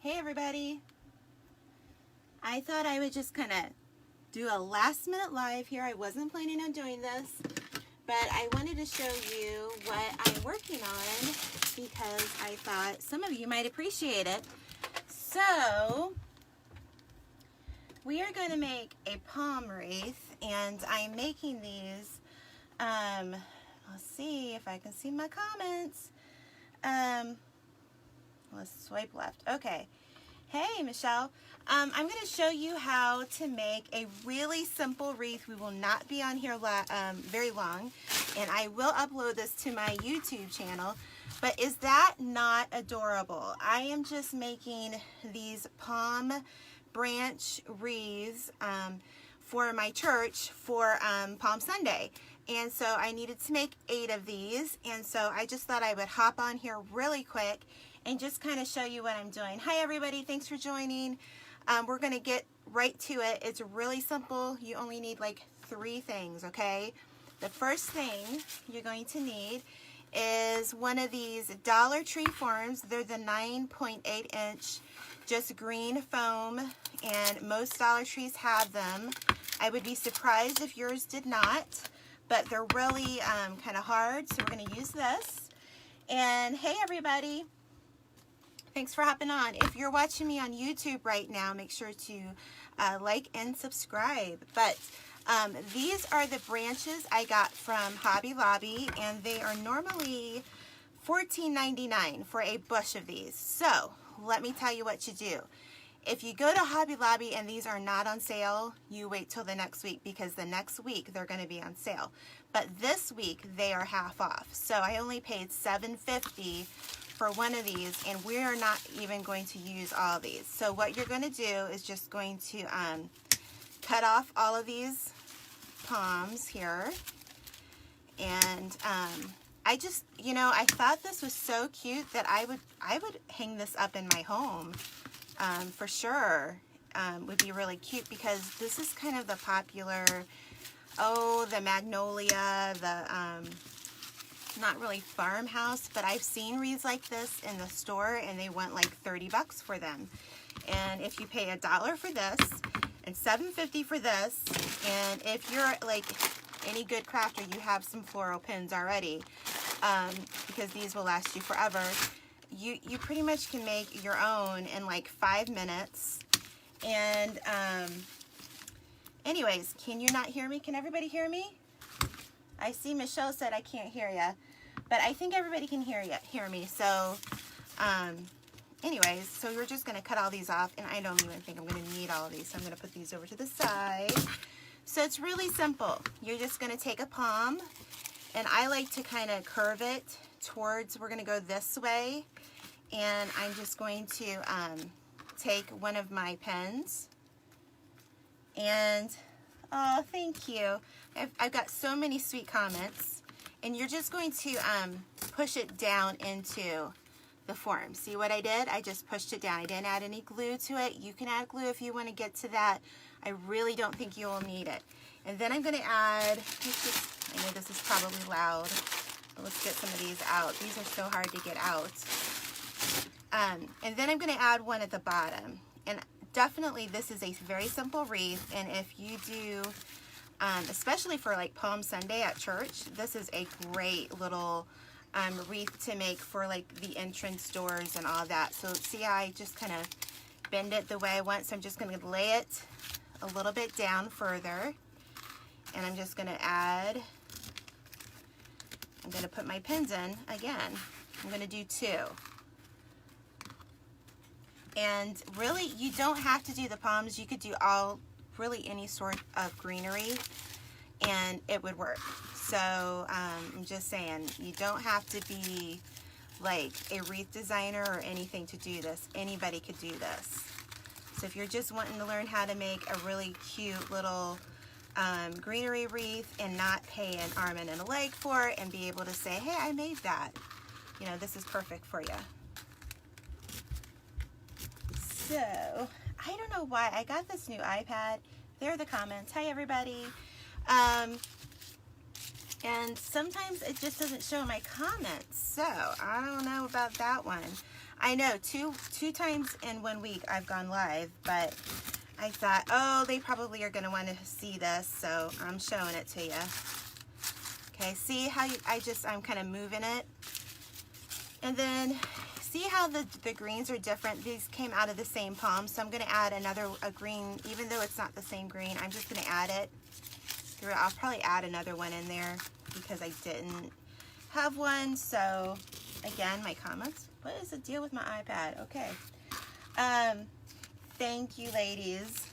Hey everybody. I thought I would just kind of do a last minute live here. I wasn't planning on doing this, but I wanted to show you what I'm working on because I thought some of you might appreciate it. So we are going to make a palm wreath, and I'm making these, let's see if I can see my comments. Let's swipe left. Okay. Hey, Michelle. I'm going to show you how to make a really simple wreath. We will not be on here very long, and I will upload this to my YouTube channel. But is that not adorable? I am just making these palm branch wreaths for my church for Palm Sunday. And so I needed to make 8 of these, and so I just thought I would hop on here really quick and just kind of show you what I'm doing. Hi everybody, thanks for joining. We're gonna get right to it. It's really simple. You only need like 3 things, okay? The first thing you're going to need is one of these Dollar Tree forms. They're the 9.8 inch, just green foam, and most Dollar Trees have them. I would be surprised if yours did not, but they're really kind of hard, so we're gonna use this. And hey everybody, thanks for hopping on. If you're watching me on YouTube right now, make sure to like and subscribe. But these are the branches I got from Hobby Lobby, and they are normally $14.99 for a bush of these. So let me tell you what to do. If you go to Hobby Lobby and these are not on sale, you wait till the next week, because the next week they're going to be on sale. But this week they are half off. So I only paid $7.50 for one of these, and we are not even going to use all these. So what you're going to do is just going to cut off all of these palms here. And I just, you know, I thought this was so cute that I would hang this up in my home. For sure, would be really cute, because this is kind of the popular, the magnolia, the not really farmhouse, but I've seen wreaths like this in the store, and they want like 30 bucks for them. And if you pay $1 for this and $7.50 for this, and if you're like any good crafter, you have some floral pins already, because these will last you forever. You pretty much can make your own in like 5 minutes. And anyways, can you not hear me? Can everybody hear me? I see Michelle said I can't hear you, but I think everybody can hear me. So anyways, so we're just going to cut all these off, and I don't even think I'm going to need all of these, so I'm going to put these over to the side. So it's really simple. You're just going to take a palm, and I like to kind of curve it towards, we're going to go this way, and I'm just going to take one of my pens, and oh, thank you. I've got so many sweet comments, and you're just going to push it down into the form. See what I did? I just pushed it down. I didn't add any glue to it. You can add glue if you want to get to that. I really don't think you will need it. And then I'm going to add, I know this is probably loud, but let's get some of these out. These are so hard to get out. And then I'm going to add one at the bottom. And definitely this is a very simple wreath, and if you do, especially for like Palm Sunday at church, this is a great little wreath to make for like the entrance doors and all that. So see how I just kind of bend it the way I want. So I'm just going to lay it a little bit down further, and I'm just going to add, I'm going to put my pins in again. I'm going to do 2. And really, you don't have to do the palms. You could do really any sort of greenery, and it would work. So I'm just saying, you don't have to be like a wreath designer or anything to do this. Anybody could do this. So if you're just wanting to learn how to make a really cute little greenery wreath and not pay an arm and a leg for it, and be able to say, hey, I made that, you know, this is perfect for you. So, I don't know why, I got this new iPad. There are the comments. Hi, everybody. And sometimes it just doesn't show my comments. So, I don't know about that one. I know, two times in 1 week I've gone live, but I thought, oh, they probably are going to want to see this, so I'm showing it to you. Okay, see how I'm kind of moving it? And then see how the greens are different? These came out of the same palm, so I'm going to add a green, even though it's not the same green, I'm just going to add it through. I'll probably add another one in there because I didn't have one. So again, my comments. What is the deal with my iPad? Okay. Thank you, ladies.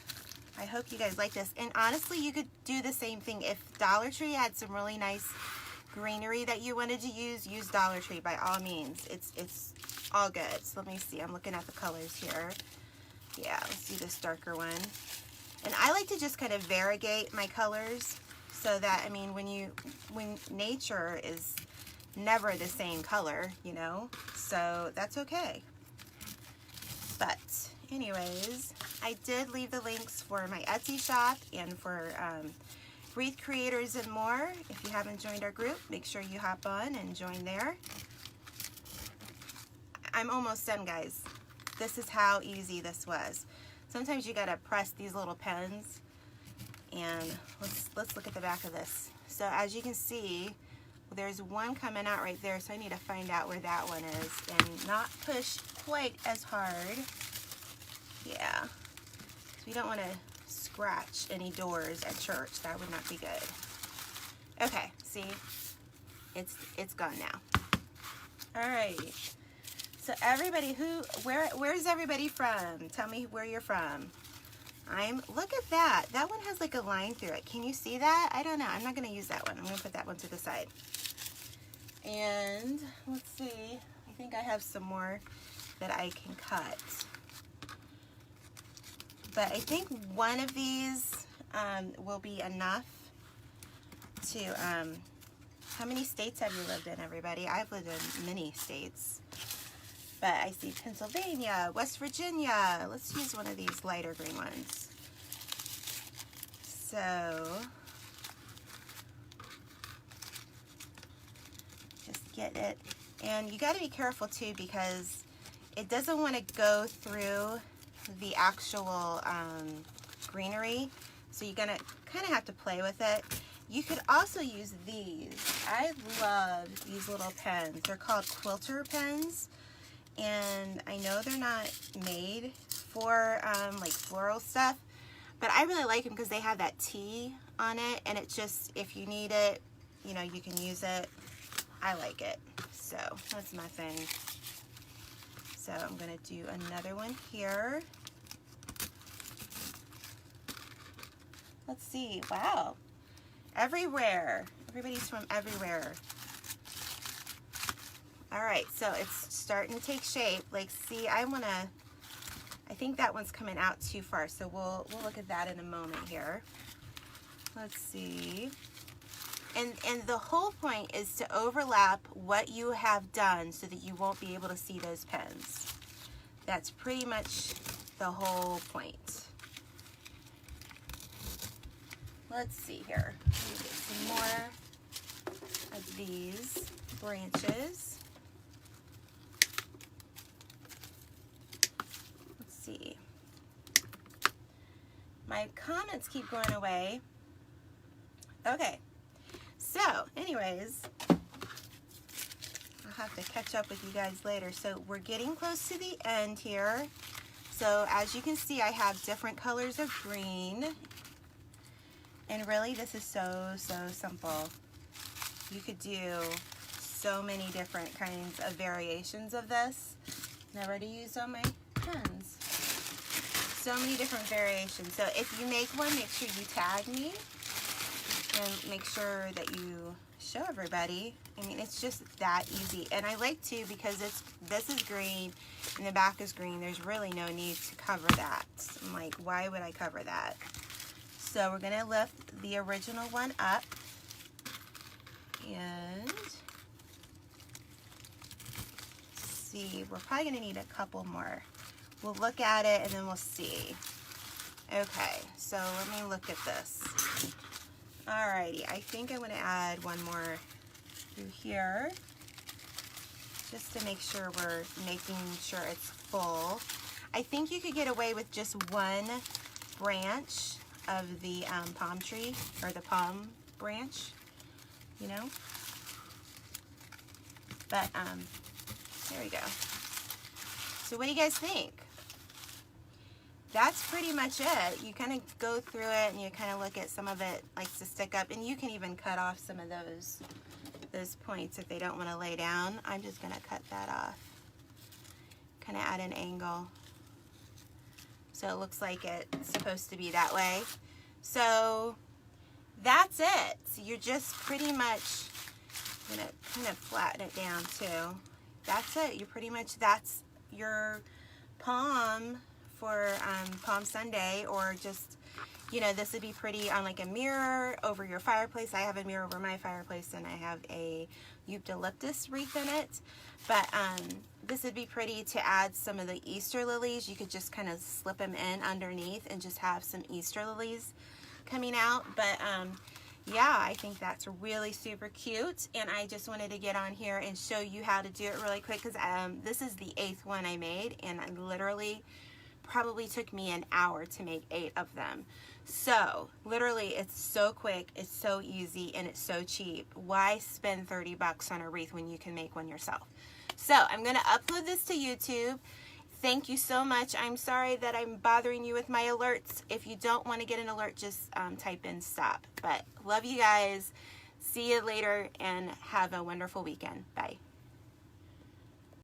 I hope you guys like this. And honestly, you could do the same thing. If Dollar Tree had some really nice greenery that you wanted to use Dollar Tree by all means. It's all good. So let me see. I'm looking at the colors here. Yeah, let's do this darker one. And I like to just kind of variegate my colors so that, I mean, when nature is never the same color, you know, so that's okay. But anyways, I did leave the links for my Etsy shop and for Wreath Creators and more. If you haven't joined our group, make sure you hop on and join there. I'm almost done, guys. This is how easy this was. Sometimes you gotta press these little pens, and let's look at the back of this. So as you can see, there's one coming out right there, so I need to find out where that one is and not push quite as hard. Yeah, so we don't want to scratch any doors at church. That would not be good. Okay, see, it's gone now. All right. So everybody, where's everybody from? Tell me where you're from. Look at that. That one has like a line through it. Can you see that? I don't know. I'm not going to use that one. I'm going to put that one to the side. And let's see. I think I have some more that I can cut. But I think one of these will be enough to, how many states have you lived in, everybody? I've lived in many states. But I see Pennsylvania, West Virginia. Let's use one of these lighter green ones. So, just get it. And you got to be careful too, because it doesn't want to go through the actual greenery. So you're going to kind of have to play with it. You could also use these. I love these little pens. They're called quilter pens. And I know they're not made for like floral stuff, but I really like them because they have that T on it, and it just, if you need it, you know, you can use it. I like it, so that's my thing. So I'm gonna do another one here. Let's see. Wow, everywhere. Everybody's from everywhere. All right, so it's starting to take shape. Like, see, I think that one's coming out too far, so we'll look at that in a moment here. Let's see. And the whole point is to overlap what you have done so that you won't be able to see those pens. That's pretty much the whole point. Let's see here. Let me get some more of these branches. See, my comments keep going away. Okay, so anyways, I'll have to catch up with you guys later. So we're getting close to the end here. So as you can see, I have different colors of green, and really this is so simple. You could do so many different kinds of variations of this. Never to use on my pens. So many different variations. So if you make one, make sure you tag me and make sure that you show everybody. I mean, it's just that easy. And I like to, because this is green and the back is green, there's really no need to cover that. I'm like, why would I cover that? So we're gonna lift the original one up, and see, we're probably gonna need a couple more. We'll look at it and then we'll see. Okay, so let me look at this. Alrighty, I think I'm gonna add one more through here. just to make sure we're making sure it's full. I think you could get away with just one branch of the palm tree, or the palm branch, you know. But there we go. So what do you guys think? That's pretty much it. You kind of go through it and you kind of look at some of it likes to stick up, and you can even cut off some of those points if they don't want to lay down. I'm just going to cut that off, kind of at an angle, so it looks like it's supposed to be that way. So that's it. So you're just pretty much going to kind of flatten it down too. That's it. You pretty much, that's your palm for Palm Sunday, or just, you know, this would be pretty on like a mirror over your fireplace. I have a mirror over my fireplace, and I have a eucalyptus wreath in it. But this would be pretty to add some of the Easter lilies. You could just kind of slip them in underneath and just have some Easter lilies coming out. But yeah, I think that's really super cute, and I just wanted to get on here and show you how to do it really quick, because this is the 8th one I made, and I literally probably took me an hour to make 8 of them. So literally, it's so quick, it's so easy, and it's so cheap. Why spend 30 bucks on a wreath when you can make one yourself? So I'm going to upload this to YouTube. Thank you so much. I'm sorry that I'm bothering you with my alerts. If you don't want to get an alert, just type in stop. But love you guys. See you later, and have a wonderful weekend. Bye.